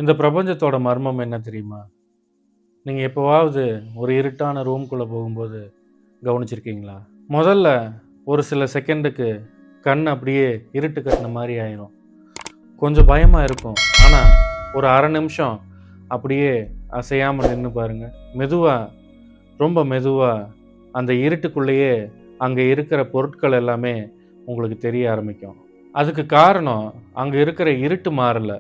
இந்த பிரபஞ்சத்தோட மர்மம் என்ன தெரியுமா? நீங்க எப்பவாவது ஒரு இருட்டான ரூம்குள்ள போகும்போது கவனிச்சிருக்கீங்களா? முதல்ல ஒரு சில செகண்டுக்கு கண் அப்படியே இருட்டு கட்டுன மாரி ஆயிரும். கொஞ்சம் பயமா இருக்கும். ஆனா, ஒரு 1/2 நிமிஷம் அப்படியே அசையாம நின்னு பாருங்க. மெதுவா, ரொம்ப மெதுவா அந்த இருட்டுக்குள்ளேயே அங்க இருக்கிற பொருட்கள் எல்லாமே உங்களுக்கு தெரிய ஆரம்பிக்கும். அதுக்கு காரணம் அங்க இருக்கிற இருட்டு மாறல.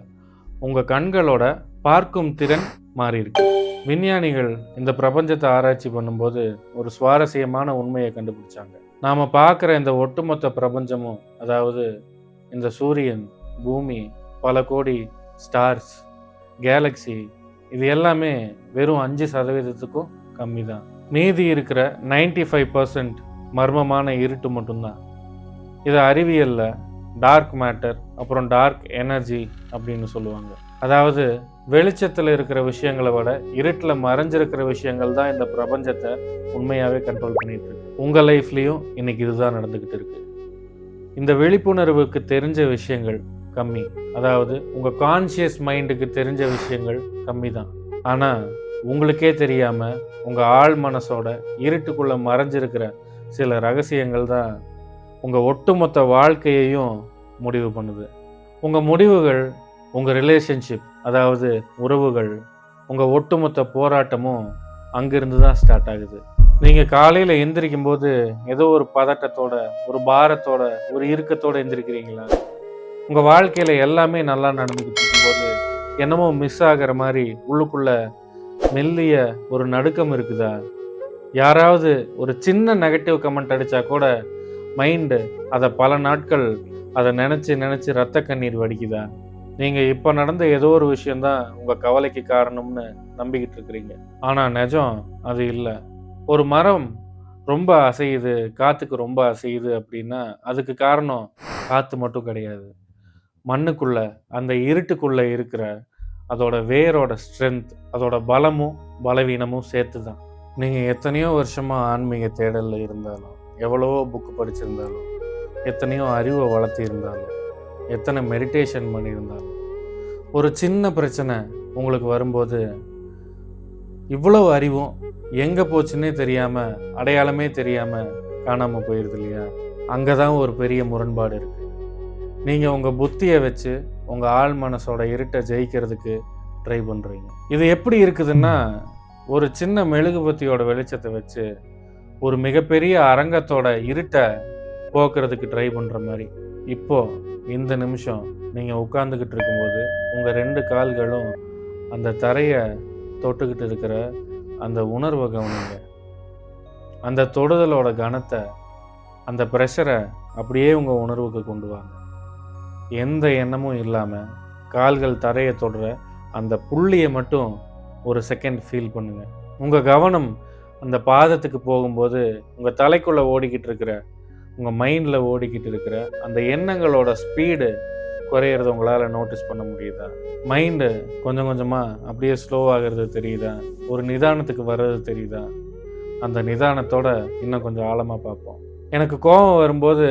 உங்க கண்களோட பார்க்கும் திறன் மாறியிருக்கு. விஞ்ஞானிகள் இந்த பிரபஞ்சத்தை ஆராய்ச்சி பண்ணும்போது ஒரு சுவாரஸ்யமான உண்மையை கண்டுபிடிச்சாங்க. நாம பார்க்குற இந்த ஒட்டுமொத்த பிரபஞ்சமும், அதாவது இந்த சூரியன், பூமி, பல கோடி ஸ்டார்ஸ், கேலக்ஸி, இது எல்லாமே வெறும் 5% கம்மி தான். மீதி இருக்கிற 95% மர்மமான இருட்டு மட்டும்தான். இதை அறிவியல்ல டார்க் மேட்டர், அப்புறம் டார்க் எனர்ஜி அப்படின்னு சொல்லுவாங்க. அதாவது வெளிச்சத்தில் இருக்கிற விஷயங்களை விட இருட்டில் மறைஞ்சிருக்கிற விஷயங்கள் தான் இந்த பிரபஞ்சத்தை உண்மையாகவே கண்ட்ரோல் பண்ணிட்டு இருக்கு. உங்கள் லைஃப்லேயும் இன்னைக்கு இதுதான் நடந்துக்கிட்டு இருக்கு. இந்த விழிப்புணர்வுக்கு தெரிஞ்ச விஷயங்கள் கம்மி. அதாவது உங்கள் கான்ஷியஸ் மைண்டுக்கு தெரிஞ்ச விஷயங்கள் கம்மி தான். ஆனால் உங்களுக்கே தெரியாமல் உங்கள் ஆழ் மனசோட இருட்டுக்குள்ளே மறைஞ்சிருக்கிற சில ரகசியங்கள் தான் உங்கள் ஒட்டுமொத்த வாழ்க்கையையும் முடிவு பண்ணுது. உங்கள் முடிவுகள், உங்கள் ரிலேஷன்ஷிப், அதாவது உறவுகள், உங்கள் ஒட்டுமொத்த போராட்டமும் அங்கிருந்து தான் ஸ்டார்ட் ஆகுது. நீங்கள் காலையில் எந்திரிக்கும் போது ஏதோ ஒரு பதட்டத்தோட, ஒரு பாரத்தோட, ஒரு இறுக்கத்தோட எந்திரிக்கிறீங்களா? உங்கள் வாழ்க்கையில் எல்லாமே நல்லா நடந்துக்கிட்டு இருக்கும்போது என்னமோ மிஸ் ஆகிற மாதிரி உள்ளுக்குள்ள மெல்லிய ஒரு நடுக்கம் இருக்குதா? யாராவது ஒரு சின்ன நெகட்டிவ் கமெண்ட் அடித்தா கூட மைண்டு அதை பல நாட்கள் அதை நினச்சி நினச்சி ரத்த கண்ணீர் வடிக்குதா? நீங்கள் இப்போ நடந்த ஏதோ ஒரு விஷயந்தான் உங்கள் கவலைக்கு காரணம்னு நம்பிக்கிட்டு இருக்கிறீங்க. ஆனால் நிஜம் அது இல்லை. ஒரு மரம் ரொம்ப அசையுது, காற்றுக்கு ரொம்ப அசையுது அப்படின்னா அதுக்கு காரணம் காற்று மட்டும் கிடையாது. மண்ணுக்குள்ள, அந்த இருட்டுக்குள்ள இருக்கிற அதோட வேரோட ஸ்ட்ரென்த், அதோட பலமும் பலவீனமும் சேர்த்து தான். நீங்கள் எத்தனையோ வருஷமாக ஆன்மீக தேடலில் இருந்தாலும், எவ்வளவோ புக்கு படிச்சிருந்தாலும், எத்தனையோ அறிவை வளர்த்திருந்தாலும், எத்தனை மெடிடேஷன் பண்ணியிருந்தாலும், ஒரு சின்ன பிரச்சனை உங்களுக்கு வரும்போது இவ்வளவு அறிவும் எங்கே போச்சுன்னே தெரியாமல், அடையாளமே தெரியாமல் காணாமல் போயிடுது இல்லையா? அங்கே தான் ஒரு பெரிய முரண்பாடு இருக்குது. நீங்கள் உங்கள் புத்தியை வச்சு உங்கள் ஆழ் மனசோட இருட்டை ஜெயிக்கிறதுக்கு ட்ரை பண்ணுறீங்க. இது எப்படி இருக்குதுன்னா, ஒரு சின்ன மெழுகுபத்தியோட வெளிச்சத்தை வச்சு ஒரு மிகப்பெரிய அரங்கத்தோட இருட்டை போக்குறதுக்கு ட்ரை பண்ணுற மாதிரி. இப்போ இந்த நிமிஷம் நீங்கள் உட்காந்துக்கிட்டு இருக்கும்போது உங்கள் 2 கால்களும் அந்த தரையை தொட்டுக்கிட்டு இருக்கிற அந்த உணர்வை கவனிங்க. அந்த தொடுதலோட கனத்தை, அந்த ப்ரெஷரை அப்படியே உங்கள் உணர்வுக்கு கொண்டு வாங்க. எந்த எண்ணமும் இல்லாமல் கால்கள் தரையை தொடுற அந்த புள்ளியை மட்டும் ஒரு செகண்ட் ஃபீல் பண்ணுங்க. உங்கள் கவனம் அந்த பாதத்துக்கு போகும்போது உங்கள் தலைக்குள்ளே ஓடிக்கிட்டு இருக்கிற, உங்கள் மைண்டில் ஓடிக்கிட்டு இருக்கிற அந்த எண்ணங்களோட ஸ்பீடு குறையிறத உங்களால் நோட்டீஸ் பண்ண முடியுதா? மைண்டு கொஞ்சம் கொஞ்சமாக அப்படியே ஸ்லோவாகிறது தெரியுதா? ஒரு நிதானத்துக்கு வர்றது தெரியுதா? அந்த நிதானத்தோட இன்னும் கொஞ்சம் ஆழமாக பார்ப்போம். எனக்கு கோபம் வரும்போது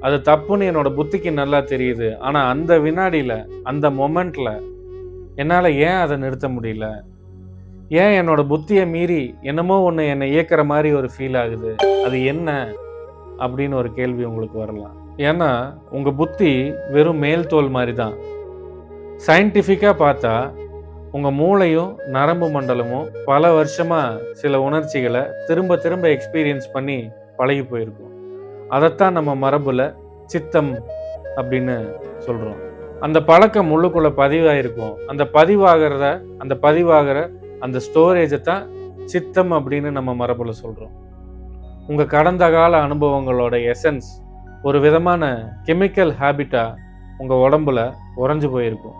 அது தப்புன்னு என்னோட புத்திக்கு நல்லா தெரியுது. ஆனால் அந்த வினாடியில், அந்த மொமெண்ட்டில் என்னால் ஏன் அதை நிறுத்த முடியல? ஏன் என்னோட புத்தியை மீறி என்னமோ ஒன்று என்னை இயக்கிற மாதிரி ஒரு ஃபீல் ஆகுது? அது என்ன அப்படின்னு ஒரு கேள்வி உங்களுக்கு வரலாம். ஏன்னா உங்கள் புத்தி வெறும் மேல் தோல் மாதிரி தான். சயின்டிஃபிக்காக பார்த்தா உங்கள் மூளையும் நரம்பு மண்டலமும் பல வருஷமாக சில உணர்ச்சிகளை திரும்ப திரும்ப எக்ஸ்பீரியன்ஸ் பண்ணி பழகி போயிருக்கும். அதைத்தான் நம்ம மரபில் சித்தம் அப்படின்னு சொல்கிறோம். அந்த பழக்கம் உள்ளுக்குள்ளே பதிவாயிருக்கும். அந்த பதிவாகிற அந்த ஸ்டோரேஜை தான் சித்தம் அப்படின்னு நம்ம மரபில் சொல்கிறோம். உங்கள் கடந்த கால அனுபவங்களோட எசன்ஸ் ஒரு விதமான கெமிக்கல் ஹேபிட்டாக உங்கள் உடம்புல உறைஞ்சு போயிருக்கும்.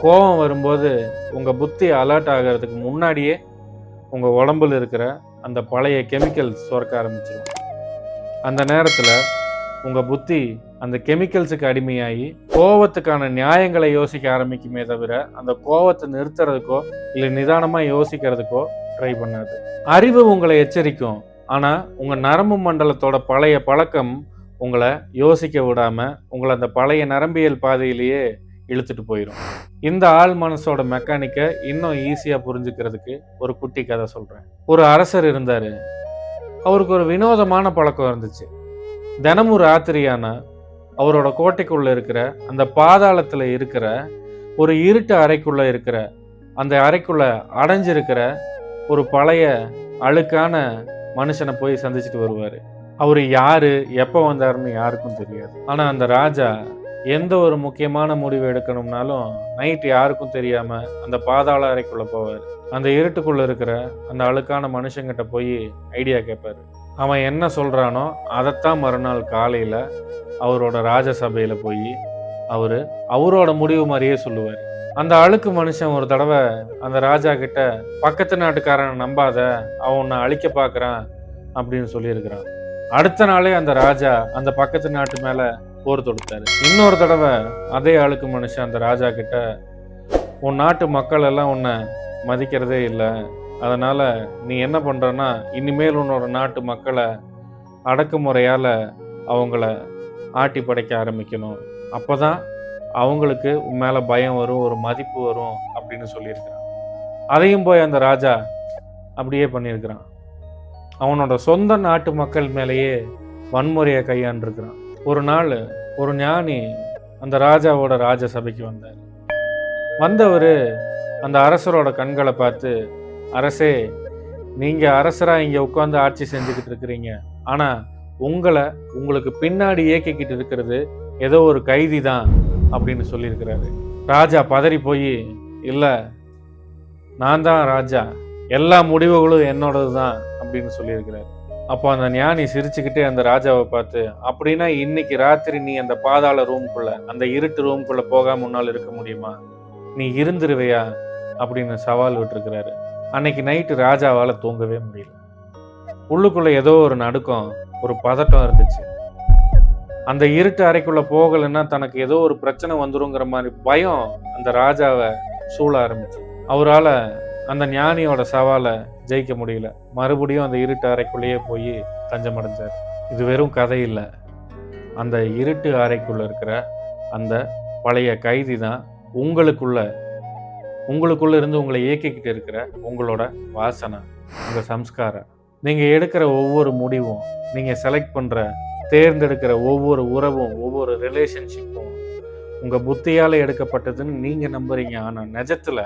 கோபம் வரும்போது உங்கள் புத்தி அலர்ட் ஆகிறதுக்கு முன்னாடியே உங்கள் உடம்புல இருக்கிற அந்த பழைய கெமிக்கல் சுரக்க ஆரம்பிச்சிடும். அந்த நேரத்தில் உங்கள் புத்தி அந்த கெமிக்கல்ஸுக்கு அடிமையாகி கோவத்துக்கான நியாயங்களை யோசிக்க ஆரம்பிக்குமே தவிர அந்த கோவத்தை நிறுத்துறதுக்கோ இல்லை நிதானமாக யோசிக்கிறதுக்கோ ட்ரை பண்ணாது. அறிவு உங்களை எச்சரிக்கும். ஆனால் உங்கள் நரம்பு மண்டலத்தோட பழைய பழக்கம் உங்களை யோசிக்க விடாமல் உங்களை அந்த பழைய நரம்பியல் பாதையிலேயே இழுத்துட்டு போயிடும். இந்த ஆள் மனசோட மெக்கானிக்கை இன்னும் ஈஸியாக புரிஞ்சுக்கிறதுக்கு ஒரு குட்டி கதை சொல்கிறேன். ஒரு அரசர் இருந்தார். அவருக்கு ஒரு வினோதமான பழக்கம் இருந்துச்சு. தினமும் ராத்திரியானா அவரோட கோட்டைக்குள்ளே இருக்கிற அந்த பாதாளத்தில் இருக்கிற ஒரு இருட்டு அறைக்குள்ளே இருக்கிற அந்த அறைக்குள்ளே அடைஞ்சிருக்கிற ஒரு பழைய அழுக்கான மனுஷனை போய் சந்திச்சுட்டு வருவார். அவர் யார், எப்போ வந்தாருன்னு யாருக்கும் தெரியாது. ஆனால் அந்த ராஜா எந்த ஒரு முக்கியமான முடிவு எடுக்கணும்னாலும் நைட்டு யாருக்கும் தெரியாமல் அந்த பாதாள அறைக்குள்ளே போவார். அந்த இருட்டுக்குள்ளே இருக்கிற அந்த அழுக்கான மனுஷங்கிட்ட போய் ஐடியா கேட்பார். அவன் என்ன சொல்கிறானோ அதைத்தான் மறுநாள் காலையில் அவரோட ராஜசபையில் போய் அவரோட முடிவு மாதிரியே சொல்லுவார். அந்த அழுக்கு மனுஷன் ஒரு தடவை அந்த ராஜா கிட்ட, பக்கத்து நாட்டுக்காரனை நம்பாத, அவன் உன்னை அழிக்க பார்க்குறான் அப்படின்னு சொல்லியிருக்கிறான். அடுத்த நாளே அந்த ராஜா அந்த பக்கத்து நாட்டு மேலே போர் தொடுத்தாரு. இன்னொரு தடவை அதே அழுக்கு மனுஷன் அந்த ராஜா கிட்ட, உன் நாட்டு மக்கள் எல்லாம் உன்னை மதிக்கிறதே இல்லை, அதனால நீ என்ன பண்றன்னா இனிமேல் உன்னோட நாட்டு மக்களை அடக்குமுறையால் அவங்கள ஆட்டி படைக்க ஆரம்பிக்கணும், அப்போதான் அவங்களுக்கு உன் மேலே பயம் வரும், ஒரு மதிப்பு வரும் அப்படின்னு சொல்லியிருக்கிறான். அதையும் போய் அந்த ராஜா அப்படியே பண்ணியிருக்கிறான். அவனோட சொந்த நாட்டு மக்கள் மேலேயே வன்முறையை கையாண்டிருக்கிறான். ஒரு நாள் ஒரு ஞானி அந்த ராஜாவோட ராஜசபைக்கு வந்தார். வந்தவர் அந்த அரசரோட கண்களை பார்த்து, அரசே, நீங்கள் அரசராக இங்கே உட்காந்து ஆட்சி செஞ்சுக்கிட்டு இருக்கிறீங்க, ஆனால் உங்களுக்கு பின்னாடி இயக்கிக்கிட்டு இருக்கிறது ஏதோ ஒரு கைதி தான் அப்படின்னு சொல்லியிருக்கிறாரு. ராஜா பதறி போய், இல்லை, நான் தான் ராஜா, எல்லா முடிவுகளும் என்னோடது தான் அப்படின்னு சொல்லியிருக்கிறாரு. அப்போ அந்த ஞானி சிரிச்சுக்கிட்டே அந்த ராஜாவை பார்த்து, அப்படின்னா இன்னைக்கு ராத்திரி நீ அந்த பாதாள ரூம்குள்ள, அந்த இருட்டு ரூம்குள்ள போகாம முன்னால் இருக்க முடியுமா, நீ இருந்துருவையா அப்படின்னு சவால் விட்டுருக்கிறாரு. அன்னைக்கு நைட்டு ராஜாவால் தூங்கவே முடியல. உள்ளுக்குள்ள ஏதோ ஒரு நடுக்கம், ஒரு பதட்டம் இருந்துச்சு. அந்த இருட்டு அறைக்குள்ள போகலைன்னா தனக்கு ஏதோ ஒரு பிரச்சனை வந்துருங்கிற மாதிரி பயம் அந்த ராஜாவை சூழ ஆரம்பிச்சு. அவரால் அந்த ஞானியோட சவாலை ஜெயிக்க முடியல. மறுபடியும் அந்த இருட்டு அறைக்குள்ளேயே போய் தஞ்சமடைஞ்சார். இது வெறும் கதை இல்லை. அந்த இருட்டு அறைக்குள்ள இருக்கிற அந்த பழைய கைதி தான் உங்களுக்குள்ள இருந்து உங்களை இயக்கிக்கிட்டு இருக்கிற உங்களோட வாசனை, உங்கள் சம்ஸ்காரம். நீங்கள் எடுக்கிற ஒவ்வொரு முடிவும், நீங்கள் செலக்ட் பண்ணுற தேர்ந்தெடுக்கிற ஒவ்வொரு உறவும், ஒவ்வொரு ரிலேஷன்ஷிப்பும் உங்கள் புத்தியால் எடுக்கப்பட்டதுன்னு நீங்கள் நம்புறீங்க. ஆனால் நிஜத்தில்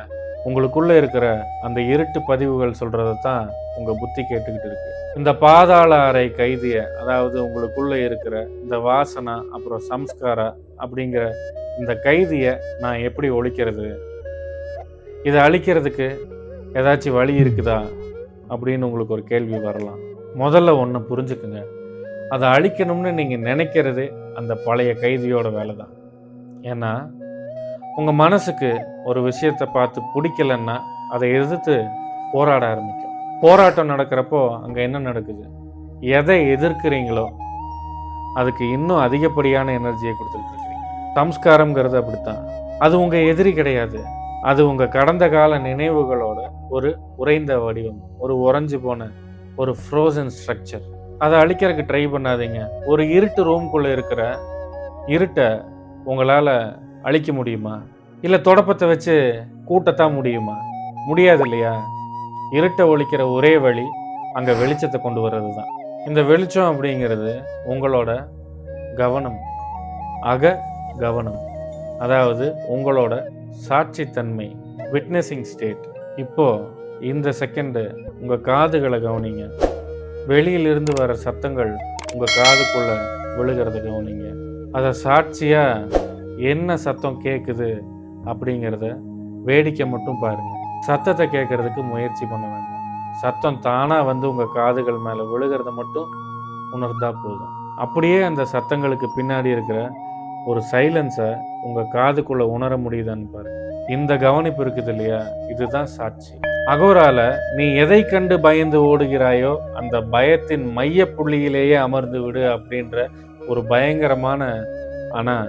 உங்களுக்குள்ளே இருக்கிற அந்த இருட்டு பதிவுகள் சொல்கிறத தான் உங்கள் புத்தி கேட்டுக்கிட்டு இருக்கு. இந்த பாதாள அறை கைதியை, அதாவது உங்களுக்குள்ளே இருக்கிற இந்த வாசனை அப்புறம் சம்ஸ்காரா அப்படிங்கிற இந்த கைதியை நான் எப்படி ஒழிக்கிறது, இதை அழிக்கிறதுக்கு ஏதாச்சும் வழி இருக்குதா அப்படின்னு உங்களுக்கு ஒரு கேள்வி வரலாம். முதல்ல ஒன்று புரிஞ்சுக்குங்க, அதை அழிக்கணும்னு நீங்கள் நினைக்கிறதே அந்த பழைய கைதியோட வேலை தான். ஏன்னா உங்கள் மனசுக்கு ஒரு விஷயத்தை பார்த்து பிடிக்கலன்னா அதை எதிர்த்து போராட ஆரம்பிக்கும். போராட்டம் நடக்கிறப்போ அங்கே என்ன நடக்குது, எதை எதிர்க்கிறீங்களோ அதுக்கு இன்னும் அதிகப்படியான எனர்ஜியை கொடுத்துட்டு இருக்கிறீங்க. சம்ஸ்காரங்கிறது அப்படித்தான். அது உங்கள் எதிரி கிடையாது. அது உங்கள் கடந்த கால நினைவுகளோட ஒரு உறைந்த வடிவம், ஒரு உறைஞ்சு போன ஒரு ஃப்ரோசன் ஸ்ட்ரக்சர். அதை அழிக்கிறதுக்கு ட்ரை பண்ணாதீங்க. ஒரு இருட்டு ரூம்குள்ளே இருக்கிற இருட்டை உங்களால் அழிக்க முடியுமா? இல்லை தொடப்பத்தை வச்சு கூட்டத்தான் முடியுமா? முடியாது இல்லையா? இருட்டை ஒழிக்கிற ஒரே வழி அங்கே வெளிச்சத்தை கொண்டு வர்றது தான். இந்த வெளிச்சம் அப்படிங்கிறது உங்களோட கவனம், கவனம், அதாவது உங்களோட சாட்சித்தன்மை, விட்னஸிங் ஸ்டேட். இப்போ இந்த செகண்டு உங்கள் காதுகளை கவனிங்க. வெளியிலிருந்து வர சத்தங்கள் உங்கள் காதுக்குள்ளே விழுகிறத கவனிங்க. அதை சாட்சியாக என்ன சத்தம் கேட்குது அப்படிங்கிறத வேடிக்கை மட்டும் பாருங்கள். சத்தத்தை கேட்கறதுக்கு முயற்சி பண்ண வேண்டாம். சத்தம் தானாக வந்து உங்கள் காதுகள் மேலே விழுகிறத மட்டும் உணர்ந்தா போதும். அப்படியே அந்த சத்தங்களுக்கு பின்னாடி இருக்கிற ஒரு சைலன்ஸை உங்கள் காதுக்குள்ளே உணர முடியுதான்னு பாருங்க. இந்த கவனிப்பு இருக்குது இல்லையா, இதுதான் சாட்சி. அகோரால நீ எதை கண்டு பயந்து ஓடுகிறாயோ அந்த பயத்தின் மைய புள்ளியிலேயே அமர்ந்து விடு அப்படின்ற ஒரு பயங்கரமான ஆனால்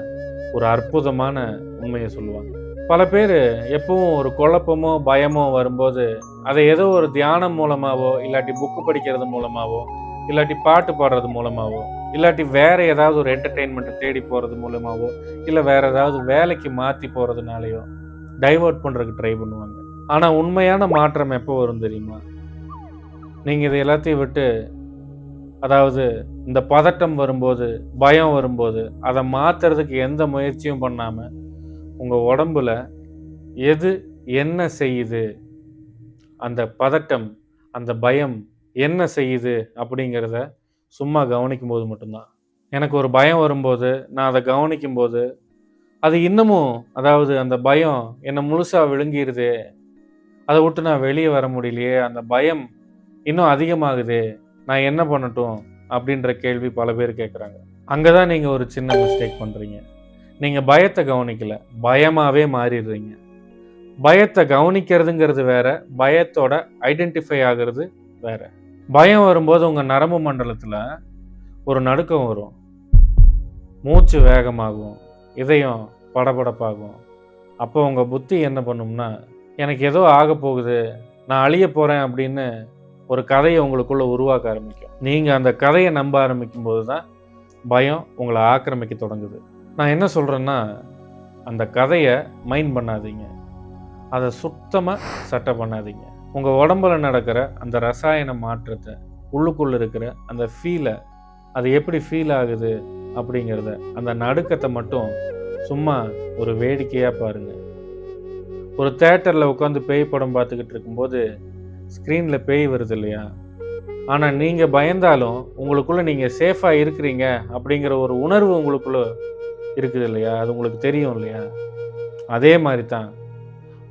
ஒரு அற்புதமான உண்மையை சொல்லுவாங்க. பல பேர் எப்பவும் ஒரு குழப்பமோ பயமோ வரும்போது அதை ஏதோ ஒரு தியானம் மூலமாகவோ இல்லாட்டி புக்கு படிக்கிறது மூலமாகவோ இல்லாட்டி பாட்டு பாடுறது மூலமாவோ, இல்லாட்டி வேற ஏதாவது ஒரு என்டர்டெயின்மெண்ட்டை தேடி போறது மூலமாவோ, இல்ல வேற ஏதாவது வேலைக்கு மாத்தி போறதுனாலயோ டைவர்ட் பண்றதுக்கு ட்ரை பண்ணுவாங்க. ஆனா உண்மையான மாற்றம் எப்போ வரும் தெரியுமா? நீங்க இத எல்லாத்தையும் விட்டு, அதாவது இந்த பதட்டம் வரும்போது, பயம் வரும்போது, அத மாத்துறதுக்கு எந்த முயற்சியும் பண்ணாம, உங்க உடம்புல எது என்ன செய்யுது? அந்த பதட்டம், அந்த பயம் என்ன செய்யுது? அப்படிங்கிறத சும்மா கவனிக்கும்போது மட்டும் தான். எனக்கு ஒரு பயம் வரும்போது, நான் அத கவனிக்கும்போது, அது இன்னமும், அதாவது அந்த பயம் என்ன முழுசா விழுங்கிருதே! அத விட்டு நான் வெளிய வர முடியலையே! அந்த பயம் இன்னும் அதிகமாகுதே! நான் என்ன பண்ணட்டும்? அப்படின்ற கேள்வி பல பேர் கேட்குறாங்க. அங்க தான் நீங்க ஒரு சின்ன மிஸ்டேக் பண்றீங்க. நீங்க பயத்த கவனிக்கல. பயமாவே மாறிடுறீங்க. பயத்த கவனிக்கிறதுங்கிறது வேற, பயத்தோட ஐடென்டிஃபை ஆகுறது வேற. பயம் வரும்போது உங்க நரம்பு மண்டலத்துல ஒரு நடுக்கம் வரும். மூச்சு வேகமாகும். இதயம் படபடப்பாகும். அப்போ உங்க புத்தி என்ன பண்ணும்னா, எனக்கு ஏதோ ஆகப்போகுது, நான் அழியப் போறேன் அப்படின்னு ஒரு கதைய உங்களுக்குள்ள உருவாக்க ஆரம்பிக்கும். நீங்க அந்த கதைய நம்ப ஆரம்பிக்கும்போது தான் பயம் உங்கள ஆக்கிரமிக்க தொடங்குது. நான் என்ன சொல்றேன்னா, அந்த கதைய மைண்ட் பண்ணாதீங்க. அத சுத்தமா சட்டை பண்ணாதீங்க. உங்க உடம்புல நடக்கிற அந்த ரசாயன மாற்றத்த, உள்ளுக்குள்ள இருக்கிற அந்த ஃபீல, அது எப்படி ஃபீல் ஆகுது அப்படிங்கிறத, அந்த நடுக்கத்த மட்டும் சும்மா ஒரு வேடிக்கையா பாருங்க. ஒரு தியேட்டர்ல உட்காந்து பேய் படம் பார்த்துக்கிட்டு இருக்கும்போது, ஸ்க்ரீன்ல பேய் வருது இல்லையா? ஆனா நீங்க பயந்தாலும், உங்களுக்குள்ள நீங்க சேஃபா இருக்கிறீங்க அப்படிங்கிற ஒரு உணர்வு உங்களுக்குள்ள இருக்குது இல்லையா? அது உங்களுக்கு தெரியும் இல்லையா? அதே மாரி தான்.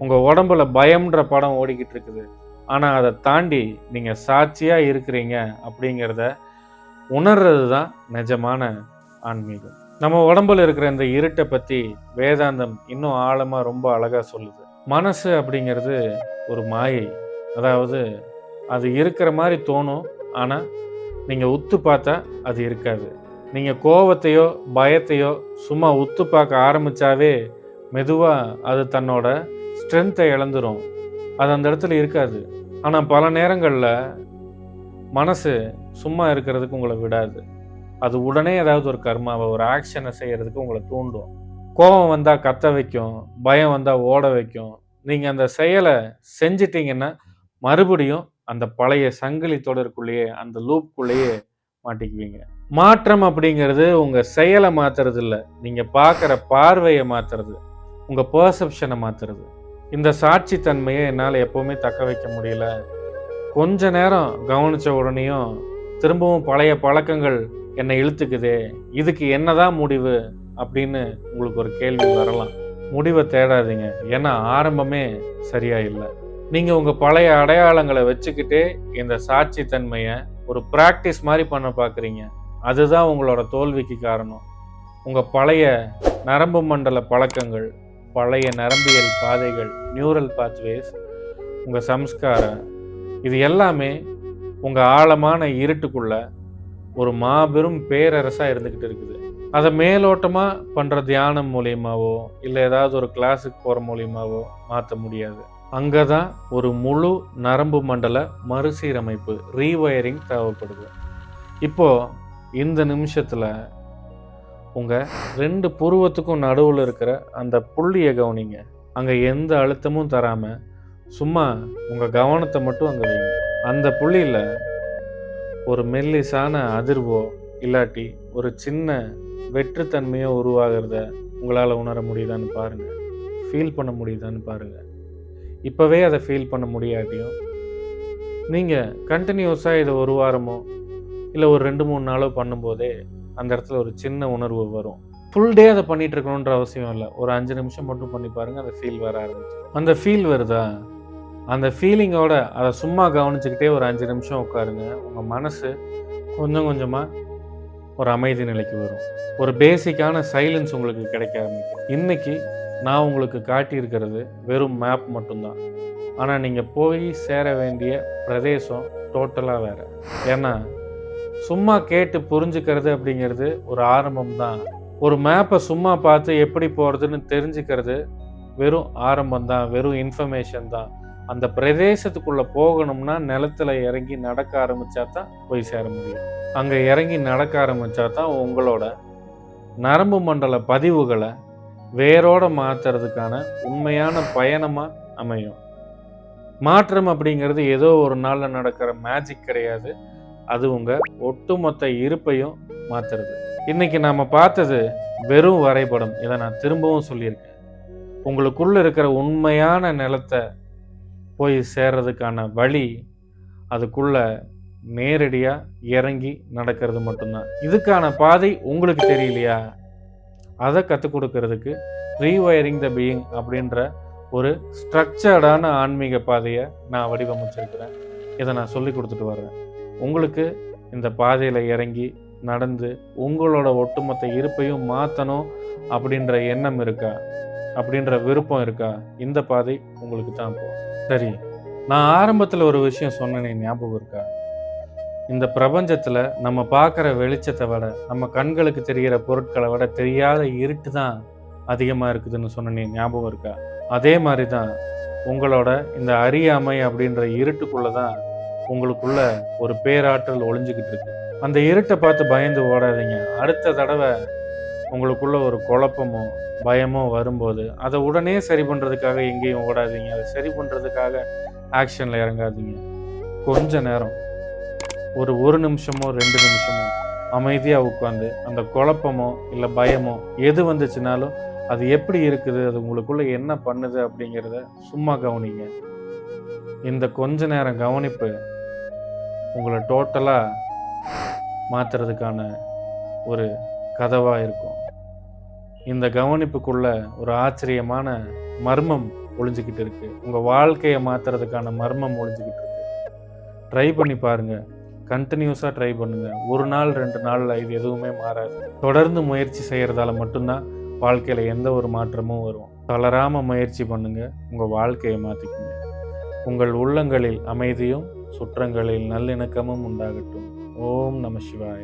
உங்க உடம்புல பயம்ன்ற படம் ஓடிக்கிட்டு இருக்குது. ஆனா அத தாண்டி நீங்க சாட்சியா இருக்கிறீங்க அப்படிங்கிறத உணர்றது தான் நிஜமான ஆன்மீகம். நம்ம உடம்புல இருக்கிற இந்த இருட்ட பத்தி வேதாந்தம் இன்னும் ஆழமா ரொம்ப அழகா சொல்லுது. மனசு அப்படிங்கிறது ஒரு மாயை. அதாவது அது இருக்கிற மாரி தோணும். ஆனா நீங்க உத்து பார்த்தா அது இருக்காது. நீங்க கோவத்தையோ, பயத்தையோ சும்மா உத்து பார்க்க ஆரம்பிச்சாவே மெதுவா அது தன்னோட ஸ்ட்ரென்த்தை இழந்துரும். அது அந்த இடத்துல இருக்காது. ஆனா பல நேரங்கள்ல மனசு சும்மா இருக்கிறதுக்கு உங்கள விடாது. அது உடனே ஏதாவது ஒரு கர்மாவ, ஒரு ஆக்ஷன செய்யறதுக்கு உங்கள தூண்டும். கோவம் வந்தா கத்த வைக்கும். பயம் வந்தா ஓட வைக்கும். நீங்க அந்த செயல செஞ்சுட்டீங்கன்னா, மறுபடியும் அந்த பழைய சங்கிலி தொடருக்குள்ளேயே, அந்த லூப்குள்ளேயே மாட்டிக்குவீங்க. மாற்றம் அப்படிங்கிறது உங்க செயல மாத்துறது இல்ல. நீங்க பார்க்குற பார்வைய மாத்துறது. உங்க பெர்செப்ஷன மாத்துறது. இந்த சாட்சி தன்மைய என்னால எப்பவுமே தக்க வைக்க முடியல. கொஞ்ச நேரம் கவனிச்ச உடனேயும் திரும்பவும் பழைய பழக்கங்கள் என்னை இழுத்துக்குதே. இதுக்கு என்னதான் முடிவு? அப்படின்னு உங்களுக்கு ஒரு கேள்வி வரலாம். முடிவ தேடாதீங்க. ஏன்னா ஆரம்பமே சரியா இல்ல. நீங்க உங்க பழைய அடையாளங்கள வச்சுக்கிட்டே இந்த சாட்சி தன்மைய ஒரு பிராக்டிஸ் மாரி பண்ண பார்க்குறீங்க. அதுதான் உங்களோட தோல்விக்கு காரணம். உங்க பழைய நரம்பு மண்டல பழக்கங்கள், பழைய நரம்பியல் பாதைகள், நியூரல் பாத்வேஸ், உங்க சம்ஸ்காரம், இது எல்லாமே உங்க ஆழமான இருட்டுக்குள்ள ஒரு மாபெரும் பேரரசா இருந்துகிட்டு இருக்குது. அத மேலோட்டமா பண்ற தியானம் மூலியமாவோ, இல்ல ஏதாவது ஒரு கிளாஸுக்கு போற மூலியமாவோ மாத்த முடியாது. அங்க தான் ஒரு முழு நரம்பு மண்டல மறுசீரமைப்பு, ரீவயரிங் தேவைப்படுது. இப்போ இந்த நிமிஷத்துல உங்க 2 புருவத்துக்கும் நடுவுல இருக்கிற அந்த புள்ளிய கவனிங்க. அங்க எந்த அழுத்தமும் தராம, சும்மா உங்க கவனத்த மட்டும் அங்க வைங்க. அந்த புள்ளியில ஒரு மெல்லிசான அதிர்வோ, இல்லாட்டி ஒரு சின்ன வெற்றுத்தன்மையோ உருவாகிறத உங்களால உணர முடியுதான்னு பாருங்க. ஃபீல் பண்ண முடியுதான்னு பாருங்க. இப்பவே அத ஃபீல் பண்ண முடியாட்டியும், நீங்க கன்டினியூஸா இத 1 வாரமோ, இல்ல ஒரு 2, 3 நாளோ பண்ணும்போதே, அந்த இடத்துல ஒரு சின்ன உணர்வு வரும். ஃபுல் டே அத பண்ணிட்டு இருக்கணுன்ற அவசியம் இல்ல. ஒரு 5 நிமிஷம் மட்டும் பண்ணி பாருங்க. அந்த ஃபீல் வர ஆரம்பிச்சுரும். அந்த ஃபீல் வருதா? அந்த ஃபீலிங்கோட அத சும்மா கவனிச்சுக்கிட்டே ஒரு 5 நிமிஷம் உட்காருங்க. உங்க மனசு கொஞ்சம் கொஞ்சமா ஒரு அமைதி நிலைக்கு வரும். ஒரு பேசிக்கான சைலன்ஸ் உங்களுக்கு கிடைக்க ஆரம்பிக்கும். இன்னைக்கு நான் உங்களுக்கு காட்டியிருக்கிறது வெறும் மேப் மட்டும்தான். ஆனா நீங்க போய் சேர வேண்டிய பிரதேசம் டோட்டலா வேற. ஏன்னா, சும்மா கேட்டு புரிஞ்சுக்கிறது அப்படிங்கிறது ஒரு ஆரம்பம் தான். ஒரு மேப்ப சும்மா பார்த்து எப்படி போறதுன்னு தெரிஞ்சுக்கிறது வெறும் ஆரம்பம் தான். வெறும் இன்ஃபர்மேஷன் தான். அந்த பிரதேசத்துக்குள்ள போகணும்னா நிலத்துல இறங்கி நடக்க ஆரம்பிச்சா தான் போய் சேர முடியும். அங்க இறங்கி நடக்க ஆரம்பிச்சா தான் உங்களோட நரம்பு மண்டல பதிவுகள வேரோட மாத்துறதுக்கான உண்மையான பயணமா அமையும். மாற்றம் அப்படிங்கிறது ஏதோ ஒரு நாள்ல நடக்கிற மேஜிக் கிடையாது. அது உங்க ஒட்டுமொத்த இருப்பையும் மாத்துறது. இன்னைக்கு நாம பார்த்தது வெறும் வரைபடம். இத நான் திரும்பவும் சொல்லியிருக்கேன். உங்களுக்குள்ள இருக்கிற உண்மையான நிலத்த போய் சேர்றதுக்கான வழி, அதுக்குள்ள நேரடியா இறங்கி நடக்கிறது மட்டும்தான். இதுக்கான பாதை உங்களுக்கு தெரியலையா? அத கத்துக் குடுக்கிறதுக்கு ரீவயரிங் த பீயிங் அப்படின்ற ஒரு ஸ்ட்ரக்சர்டான ஆன்மீக பாதைய நான் வடிவமைச்சிருக்கிறேன். இத நான் சொல்லிக் குடுத்துட்டு வர்றேன். உங்களுக்கு இந்த பாதையில இறங்கி, நடந்து, உங்களோட ஒட்டுமொத்த இருப்பையும் மாத்தணும் அப்படின்ற எண்ணம் இருக்கா? அப்படின்ற விருப்பம் இருக்கா? இந்த பாதை உங்களுக்கு தான் இப்போ. சரி, நான் ஆரம்பத்துல ஒரு விஷயம் சொன்னேனே ஞாபகம் இருக்கா? இந்த பிரபஞ்சத்துல நம்ம பார்க்குற வெளிச்சத்த விட, நம்ம கண்களுக்கு தெரிகிற பொருட்கள விட தெரியாத இருட்டு தான் அதிகமா இருக்குதுன்னு சொன்னேனே ஞாபகம் இருக்கா? அதே மாரி தான் உங்களோட இந்த அறியாமை அப்படின்ற இருட்டுக்குள்ள தான் உங்களுக்குள்ள ஒரு பேராற்றல் ஒளிஞ்சுகிட்டு இருக்கு. அந்த இருட்ட பார்த்து பயந்து ஓடாதீங்க. அடுத்த தடவ உங்களுக்குள்ள ஒரு குழப்பமோ, பயமோ வரும்போது, அத உடனே சரி பண்றதுக்காக எங்கேயும் ஓடாதீங்க. அத சரி பண்றதுக்காக ஆக்ஷன்ல இறங்காதீங்க. கொஞ்ச நேரம் ஒரு 1 நிமிஷமோ, 2 நிமிஷமோ அமைதியா உட்காந்து, அந்த குழப்பமோ, இல்ல பயமோ எது வந்துச்சுனாலும், அது எப்படி இருக்குது? அது உங்களுக்குள்ள என்ன பண்ணுது? அப்படிங்கிறத சும்மா கவனிங்க. இந்த கொஞ்ச நேரம் கவனிப்பு உங்கள டோட்டலா மாத்துறதுக்கான ஒரு கதவா இருக்கும். இந்த கவனிப்புக்குள்ள ஒரு ஆச்சரியமான மர்மம் ஒளிஞ்சுகிட்டு இருக்கு. உங்க வாழ்க்கைய மாத்துறதுக்கான மர்மம் ஒளிஞ்சுகிட்டு இருக்கு. ட்ரை பண்ணி பாருங்க. கன்டினியூஸா ட்ரை பண்ணுங்க. 1 நாள், 2 நாள்ல இது எதுவுமே மாறாது. தொடர்ந்து முயற்சி செய்யறதால மட்டும்தான் வாழ்க்கையில எந்த ஒரு மாற்றமும் வரும். தளராம முயற்சி பண்ணுங்க. உங்க வாழ்க்கைய மாத்திக்குங்க. உங்கள் உள்ளங்களில் அமைதியும், சுற்றங்களில் நல்லிணக்கமும் உண்டாகட்டும். ஓம் நம சிவாய.